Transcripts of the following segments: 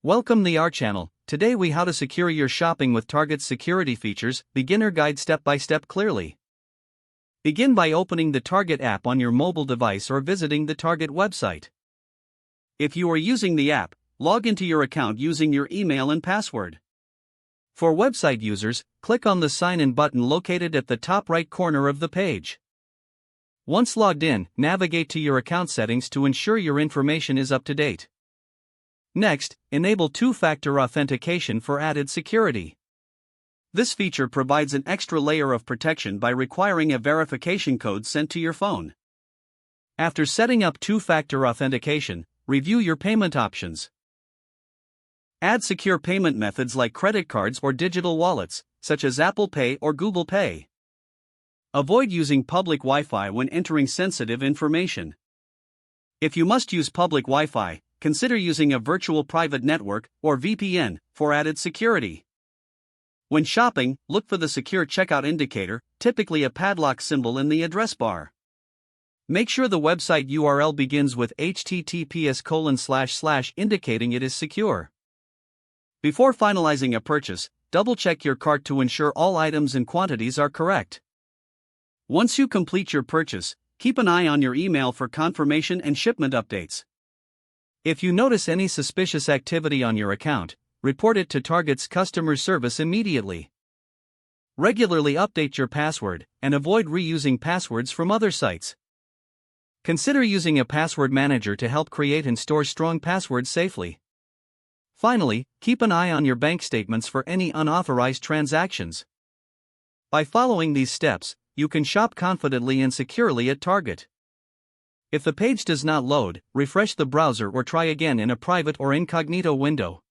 Welcome to our channel. Today we how to secure your shopping with Target's security features, beginner guide step by step clearly. Begin by opening the Target app on your mobile device or visiting the Target website. If you are using the app, log into your account using your email and password. For website users, click on the sign in button located at the top right corner of the page. Once logged in, navigate to your account settings to ensure your information is up to date. Next, enable two-factor authentication for added security. This feature provides an extra layer of protection by requiring a verification code sent to your phone. After setting up two-factor authentication, review your payment options. Add secure payment methods like credit cards or digital wallets, such as Apple Pay or Google Pay. Avoid using public Wi-Fi when entering sensitive information. If you must use public Wi-Fi, consider using a virtual private network, or VPN, for added security. When shopping, look for the secure checkout indicator, typically a padlock symbol in the address bar. Make sure the website URL begins with https:// indicating it is secure. Before finalizing a purchase, double-check your cart to ensure all items and quantities are correct. Once you complete your purchase, keep an eye on your email for confirmation and shipment updates. If you notice any suspicious activity on your account, report it to Target's customer service immediately. Regularly update your password, and avoid reusing passwords from other sites. Consider using a password manager to help create and store strong passwords safely. Finally, keep an eye on your bank statements for any unauthorized transactions. By following these steps, you can shop confidently and securely at Target. If the page does not load, refresh the browser or try again in a private or incognito window.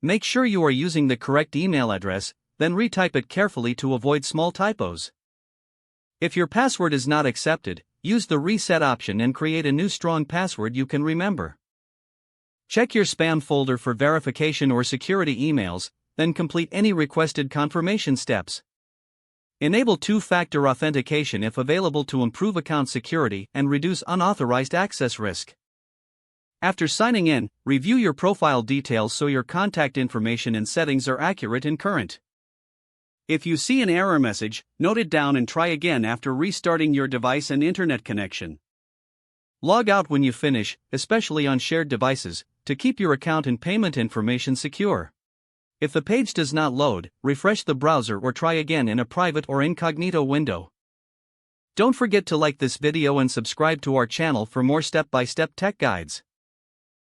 Make sure you are using the correct email address, then retype it carefully to avoid small typos. If your password is not accepted, use the reset option and create a new strong password you can remember. Check your spam folder for verification or security emails, then complete any requested confirmation steps. Enable two-factor authentication if available to improve account security and reduce unauthorized access risk. After signing in, review your profile details so your contact information and settings are accurate and current. If you see an error message, note it down and try again after restarting your device and internet connection. Log out when you finish, especially on shared devices, to keep your account and payment information secure. If the page does not load, refresh the browser or try again in a private or incognito window. Don't forget to like this video and subscribe to our channel for more step-by-step tech guides.